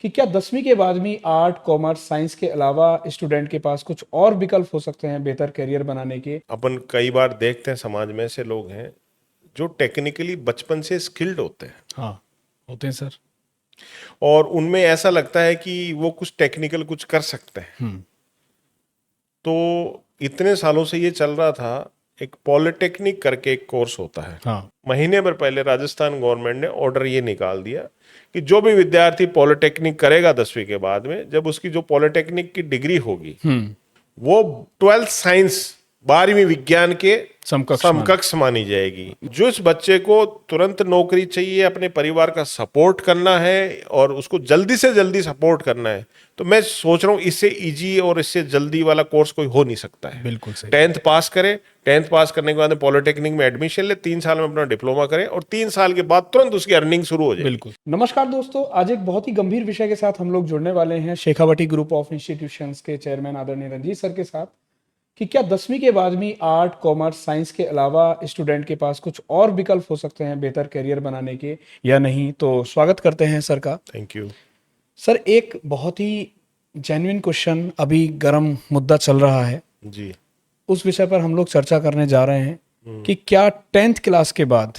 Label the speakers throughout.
Speaker 1: कि क्या 10वीं के बाद भी आर्ट, कॉमर्स, साइंस के अलावा स्टूडेंट के पास कुछ और विकल्प हो सकते हैं बेहतर करियर बनाने के?
Speaker 2: अपन कई बार देखते हैं समाज में ऐसे लोग हैं जो टेक्निकली बचपन से स्किल्ड होते हैं
Speaker 1: हाँ, होते हैं सर।
Speaker 2: और उनमें ऐसा लगता है कि वो कुछ टेक्निकल कुछ कर सकते हैं।
Speaker 1: हम्म।
Speaker 2: तो इतने सालों से ये चल रहा था। एक पॉलिटेक्निक करके एक कोर्स होता है।
Speaker 1: हाँ।
Speaker 2: महीने भर पहले राजस्थान गवर्नमेंट ने ऑर्डर ये निकाल दिया कि जो भी विद्यार्थी पॉलिटेक्निक करेगा 10वीं के बाद में, जब उसकी जो पॉलिटेक्निक की डिग्री होगी
Speaker 1: हम्म।
Speaker 2: वो 12th साइंस 12वीं विज्ञान के
Speaker 1: समकक्ष मान।
Speaker 2: समकक्ष मानी जाएगी। जो इस बच्चे को तुरंत नौकरी चाहिए, अपने परिवार का सपोर्ट करना है और उसको जल्दी से जल्दी सपोर्ट करना है, तो मैं सोच रहा हूँ इससे इजी और इससे जल्दी वाला कोर्स कोई हो नहीं सकता है।
Speaker 1: बिल्कुल सही।
Speaker 2: 10th पास करे, 10th पास करने के बाद पॉलिटेक्निक में एडमिशन ले, 3 साल में अपना डिप्लोमा करे और 3 साल के बाद तुरंत उसकी अर्निंग शुरू हो जाए।
Speaker 1: बिल्कुल। नमस्कार दोस्तों, आज एक बहुत ही गंभीर विषय के साथ हम लोग जुड़ने वाले हैं शेखावटी ग्रुप ऑफ इंस्टीट्यूशंस के चेयरमैन आदरणीय रंजीत सर के साथ कि क्या 10वीं के बाद भी आर्ट, कॉमर्स, साइंस के अलावा स्टूडेंट के पास कुछ और विकल्प हो सकते हैं बेहतर करियर बनाने के या नहीं। तो स्वागत करते हैं सर का।
Speaker 2: Thank you.
Speaker 1: सर, एक बहुत ही जेन्युइन क्वेश्चन, अभी गर्म मुद्दा चल रहा है,
Speaker 2: जी।
Speaker 1: उस विषय पर हम लोग चर्चा करने जा रहे हैं कि क्या 10th क्लास के बाद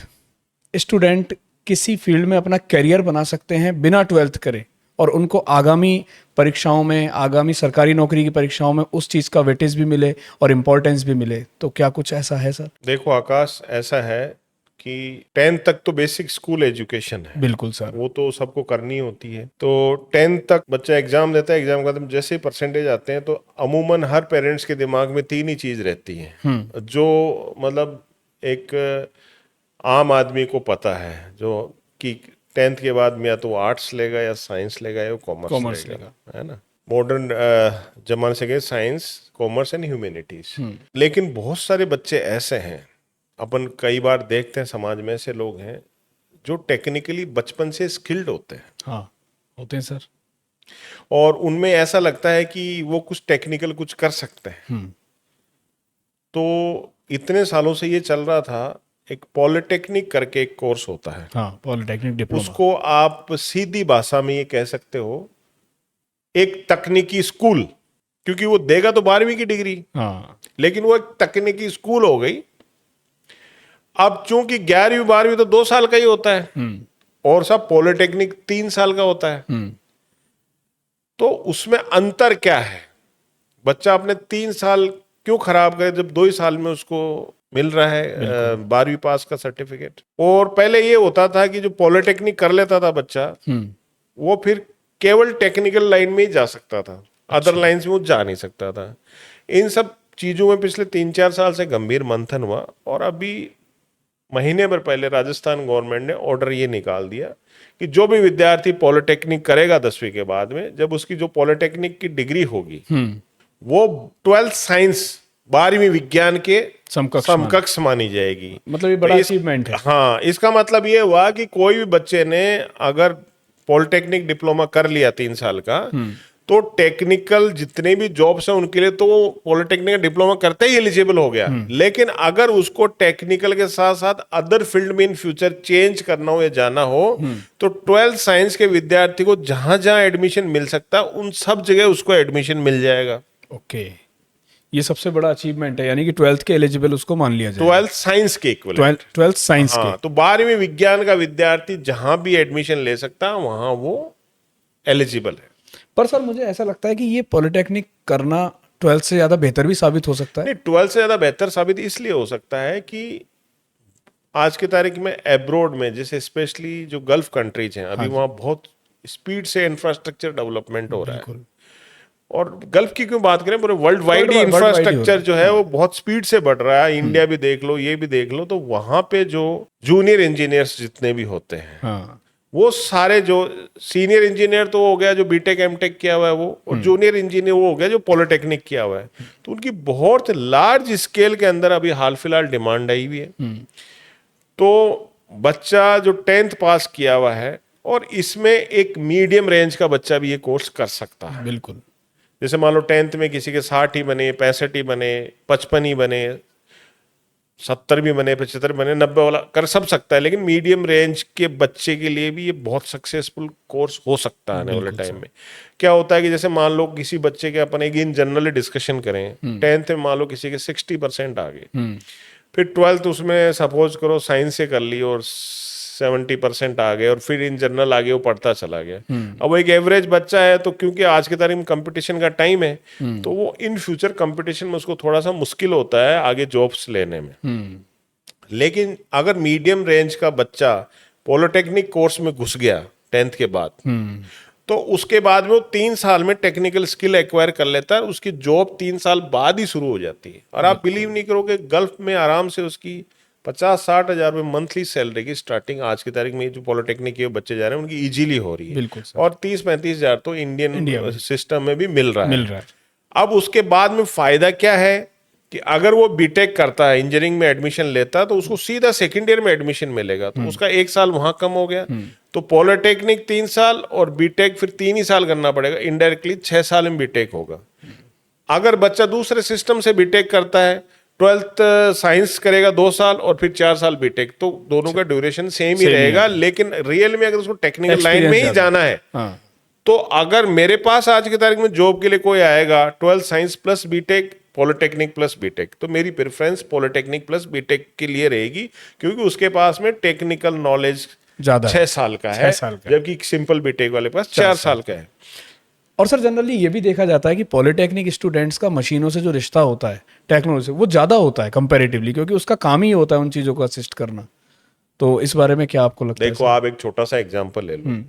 Speaker 1: स्टूडेंट किसी फील्ड में अपना करियर बना सकते हैं बिना 12th करे, और उनको आगामी परीक्षाओं में, आगामी सरकारी नौकरी की परीक्षाओं में उस चीज़ का वेटेज भी मिले और इम्पोर्टेंस भी मिले। तो क्या कुछ ऐसा है सर?
Speaker 2: देखो आकाश, ऐसा है कि 10th तक तो बेसिक स्कूल एजुकेशन है।
Speaker 1: बिल्कुल सर।
Speaker 2: वो तो सबको करनी होती है। तो 10th तक बच्चा एग्जाम देता है, एग्जाम का जैसे परसेंटेज आते हैं तो अमूमन हर पेरेंट्स के दिमाग में 3 ही चीज रहती है जो मतलब एक आम आदमी को पता है, जो कि 10th के बाद में या तो आर्ट्स लेगा या साइंस लेगा या कॉमर्स
Speaker 1: कॉमर्स
Speaker 2: लेगा,
Speaker 1: लेगा।
Speaker 2: है ना। मॉडर्न जमाने से गए साइंस, कॉमर्स एंड ह्यूमैनिटीज। लेकिन बहुत सारे बच्चे ऐसे हैं, अपन कई बार देखते हैं समाज में ऐसे लोग हैं जो टेक्निकली बचपन से स्किल्ड होते हैं
Speaker 1: हाँ, होते हैं सर।
Speaker 2: और उनमें ऐसा लगता है कि वो कुछ टेक्निकल कुछ कर सकते हैं। तो इतने सालों से ये चल रहा था। एक पॉलिटेक्निक करके एक कोर्स होता है।
Speaker 1: हाँ, पॉलिटेक्निक डिप्लोमा।
Speaker 2: उसको आप सीधी भाषा में ये कह सकते हो एक तकनीकी स्कूल, क्योंकि वो देगा तो 12वीं की डिग्री,
Speaker 1: हाँ।
Speaker 2: लेकिन वो एक तकनीकी स्कूल हो गई। अब चूंकि 11वीं 12वीं तो 2 साल का ही होता है और सब पॉलिटेक्निक 3 साल का होता है। तो उसमें अंतर क्या है? बच्चा अपने 3 साल क्यों खराब करे जब 2 ही साल में उसको मिल रहा है 12वीं पास का सर्टिफिकेट। और पहले ये होता था कि जो पॉलिटेक्निक कर लेता था बच्चा, वो फिर केवल टेक्निकल लाइन में ही जा सकता था, अदर लाइन्स में वो जा नहीं सकता था। इन सब चीजों में पिछले 3-4 साल से गंभीर मंथन हुआ और अभी महीने भर पहले राजस्थान गवर्नमेंट ने ऑर्डर ये निकाल दिया कि जो भी विद्यार्थी पॉलिटेक्निक करेगा 10वीं के बाद में, जब उसकी जो पॉलिटेक्निक की डिग्री होगी वो 12th साइंस 12वीं विज्ञान के समकक्ष मानी जाएगी।
Speaker 1: मतलब ये बड़ा अचीवमेंट है।
Speaker 2: हाँ, इसका मतलब ये हुआ कि कोई भी बच्चे ने अगर पॉलिटेक्निक डिप्लोमा कर लिया 3 साल का, तो टेक्निकल जितने भी जॉब्स हैं उनके लिए तो वो पॉलिटेक्निक डिप्लोमा करते ही एलिजिबल हो गया। लेकिन अगर उसको टेक्निकल के साथ साथ अदर फील्ड में इन फ्यूचर चेंज करना हो या जाना हो, तो 12th साइंस के विद्यार्थी को जहां जहां एडमिशन मिल सकता है उन सब जगह उसको एडमिशन मिल जाएगा।
Speaker 1: ओके, ये सबसे बड़ा अचीवमेंट है, यानी कि 12th के एलिजिबल उसको मान लिया जाए।
Speaker 2: 12th साइंस के इक्वल।
Speaker 1: 12th साइंस
Speaker 2: हाँ,
Speaker 1: के।
Speaker 2: तो 12वीं विज्ञान का विद्यार्थी जहां भी एडमिशन ले सकता है वहां वो एलिजिबल है।
Speaker 1: पर सर, मुझे ऐसा लगता है कि ये पॉलिटेक्निक करना 12th से ज्यादा बेहतर भी साबित हो सकता है।
Speaker 2: नहीं, 12th से ज्यादा बेहतर साबित इसलिए हो सकता है कि आज की तारीख में एब्रोड में, जैसे स्पेशली जो गल्फ कंट्रीज हैं, अभी वहां बहुत स्पीड से इंफ्रास्ट्रक्चर डेवलपमेंट हो रहा है। और गल्फ की क्यों बात करें, पूरे वर्ल्ड वाइड ही इंफ्रास्ट्रक्चर जो है वो बहुत स्पीड से बढ़ रहा है। इंडिया भी देख लो, ये भी देख लो, तो वहां पे जो जूनियर इंजीनियर्स जितने भी होते हैं, वो सारे जो सीनियर इंजीनियर तो हो गया जो बीटेक एमटेक किया हुआ है वो, और जूनियर इंजीनियर वो हो गया जो पॉलिटेक्निक किया हुआ है। तो उनकी बहुत लार्ज स्केल के अंदर अभी हाल फिलहाल डिमांड आई हुई है। तो बच्चा जो 10th पास किया हुआ है और इसमें एक मीडियम रेंज का बच्चा भी ये कोर्स कर सकता है।
Speaker 1: बिल्कुल।
Speaker 2: जैसे मान लो 10th में किसी के 60 ही बने, 65 ही बने, 55 ही बने, 70 भी बने, 75 बने, 90 वाला कर सब सकता है, लेकिन मीडियम रेंज के बच्चे के लिए भी ये बहुत सक्सेसफुल कोर्स हो सकता है आने वाले टाइम में। क्या होता है कि जैसे मान लो किसी बच्चे के, अपन एक इन जनरली डिस्कशन करें, 10th में मान लो किसी के 60% आ गए, फिर 12th उसमें सपोज करो साइंस से कर ली और 70% आ गए, और फिर इन जनरल आगे वो पढ़ता चला गया। अब वो एक एवरेज बच्चा है, तो क्योंकि आज के तारीख में कंपटीशन का टाइम है, तो वो इन फ्यूचर कंपटीशन में उसको थोड़ा सा मुश्किल होता है आगे जॉब्स लेने में। लेकिन अगर मीडियम रेंज का बच्चा पॉलिटेक्निक कोर्स में घुस गया 10th के बाद, तो उसके बाद में वो 3 साल में टेक्निकल स्किल एक्वायर कर लेता है, उसकी जॉब 3 साल बाद ही शुरू हो जाती है। और आप बिलीव नहीं करोगे, गल्फ में आराम से उसकी 50-60 हजार रुपये मंथली सैलरी की स्टार्टिंग आज की तारीख में जो पॉलिटेक्निक के बच्चे जा रहे हैं उनकी इजीली हो रही है।
Speaker 1: बिल्कुल सर।
Speaker 2: और 30-35 हजार तो इंडियन सिस्टम में भी मिल रहा है।
Speaker 1: है।
Speaker 2: अब उसके बाद में फायदा क्या है कि अगर वो बीटेक करता है, इंजीनियरिंग में एडमिशन लेता है, तो उसको सीधा सेकेंड ईयर में एडमिशन मिलेगा, तो उसका 1 साल वहां कम हो गया। तो पॉलिटेक्निक 3 साल और बीटेक फिर 3 ही साल करना पड़ेगा, इनडायरेक्टली 6 साल में बीटेक होगा। अगर बच्चा दूसरे सिस्टम से बीटेक करता है, 12th साइंस करेगा 2 साल और फिर 4 साल बीटेक, तो दोनों का ड्यूरेशन सेम ही रहेगा। लेकिन रियल में अगर उसको टेक्निकल लाइन में ही जाना है, तो अगर मेरे पास आज की तारीख में जॉब के लिए कोई आएगा 12th science plus BTech, polytechnic plus BTech, तो मेरी प्रेफरेंस पॉलिटेक्निक प्लस बीटेक के लिए रहेगी, क्योंकि उसके पास में टेक्निकल नॉलेज ज्यादा 6 साल का है, जबकि सिंपल बीटेक वाले पास 4 साल का है।
Speaker 1: और सर जनरली ये भी देखा जाता है कि पॉलिटेक्निक स्टूडेंट्स का मशीनों से जो रिश्ता होता है, टेक्नोलॉजी से, वो ज़्यादा होता है कंपैरेटिवली, क्योंकि उसका काम ही होता है उन चीज़ों को असिस्ट करना। तो इस बारे में क्या आपको लगता है?
Speaker 2: देखो, आप एक छोटा सा एग्जांपल ले लो।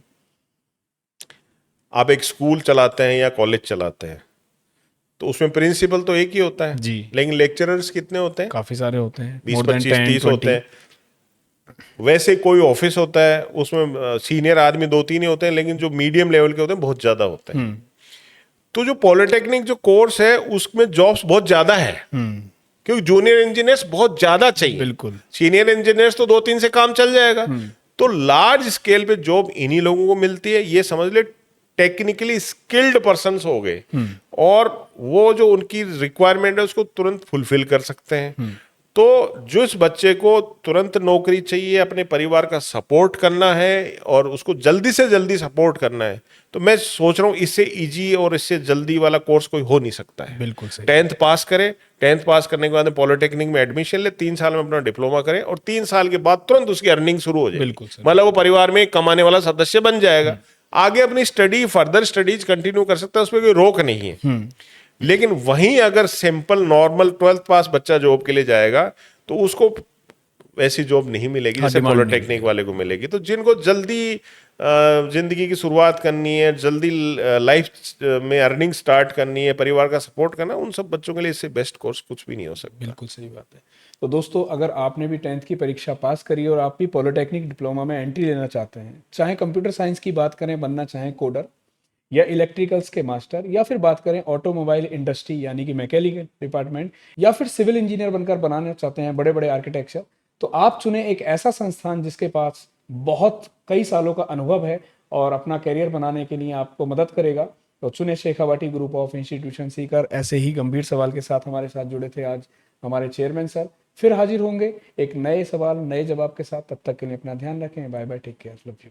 Speaker 2: आप एक स्कूल चलाते हैं या कॉलेज चलाते हैं, तो उसमें प्रिंसिपल तो एक ही होता है
Speaker 1: जी,
Speaker 2: लेकिन लेक्चरर्स कितने होते हैं?
Speaker 1: काफ़ी सारे होते हैं,
Speaker 2: 20-25-30 होते हैं। वैसे कोई ऑफिस होता है, उसमें सीनियर आदमी 2-3 ही होते हैं, लेकिन जो मीडियम लेवल के होते हैं बहुत ज्यादा होते हैं। तो जो पॉलिटेक्निक जो कोर्स है उसमें जॉब्स बहुत ज्यादा है, क्योंकि जूनियर इंजीनियर्स बहुत ज्यादा चाहिए।
Speaker 1: बिल्कुल।
Speaker 2: सीनियर इंजीनियर्स तो 2-3 से काम चल जाएगा। तो लार्ज स्केल पे जॉब इन्हीं लोगों को मिलती है। ये समझ ले टेक्निकली स्किल्ड पर्सन्स हो गए, और वो जो उनकी रिक्वायरमेंट है उसको तुरंत फुलफिल कर सकते हैं। तो जिस बच्चे को तुरंत नौकरी चाहिए, अपने परिवार का सपोर्ट करना है और उसको जल्दी से जल्दी सपोर्ट करना है, तो मैं सोच रहा हूँ इससे इजी और इससे जल्दी वाला कोर्स कोई हो नहीं सकता है।
Speaker 1: बिल्कुल सही।
Speaker 2: 10th पास करे, 10th पास करने के बाद पॉलिटेक्निक में एडमिशन ले, 3 साल में अपना डिप्लोमा करे, और 3 साल के बाद तुरंत उसकी अर्निंग शुरू हो जाएगी। मतलब वो परिवार में कमाने वाला सदस्य बन जाएगा। आगे अपनी स्टडी, फर्दर स्टडीज कंटिन्यू कर सकता है, उसमें कोई रोक नहीं है। लेकिन वहीं अगर सिंपल नॉर्मल 12th पास बच्चा जॉब के लिए जाएगा, तो उसको वैसी जॉब नहीं मिलेगी जैसे पॉलिटेक्निक वाले को मिलेगी। तो जिनको जल्दी जिंदगी की शुरुआत करनी है, जल्दी लाइफ में अर्निंग स्टार्ट करनी है, परिवार का सपोर्ट करना, उन सब बच्चों के लिए इससे बेस्ट कोर्स कुछ भी नहीं हो सकता।
Speaker 1: बिल्कुल सही बात है। तो दोस्तों, अगर आपने भी 10th की परीक्षा पास करी और आप भी पॉलिटेक्निक डिप्लोमा में एंट्री लेना चाहते हैं, चाहे कंप्यूटर साइंस की बात करें, बनना चाहें कोडर या इलेक्ट्रिकल्स के मास्टर, या फिर बात करें ऑटोमोबाइल इंडस्ट्री यानी कि मैकेनिकल डिपार्टमेंट, या फिर सिविल इंजीनियर बनकर बनाना चाहते हैं बड़े बड़े आर्किटेक्चर, तो आप चुने एक ऐसा संस्थान जिसके पास बहुत कई सालों का अनुभव है और अपना करियर बनाने के लिए आपको मदद करेगा। तो चुने Shekhawati group of institution Sikar. ऐसे ही गंभीर सवाल के साथ हमारे साथ जुड़े थे आज हमारे चेयरमैन सर। फिर हाजिर होंगे एक नए सवाल, नए जवाब के साथ। तब तक के लिए अपना ध्यान रखें। Bye bye, take care, love you.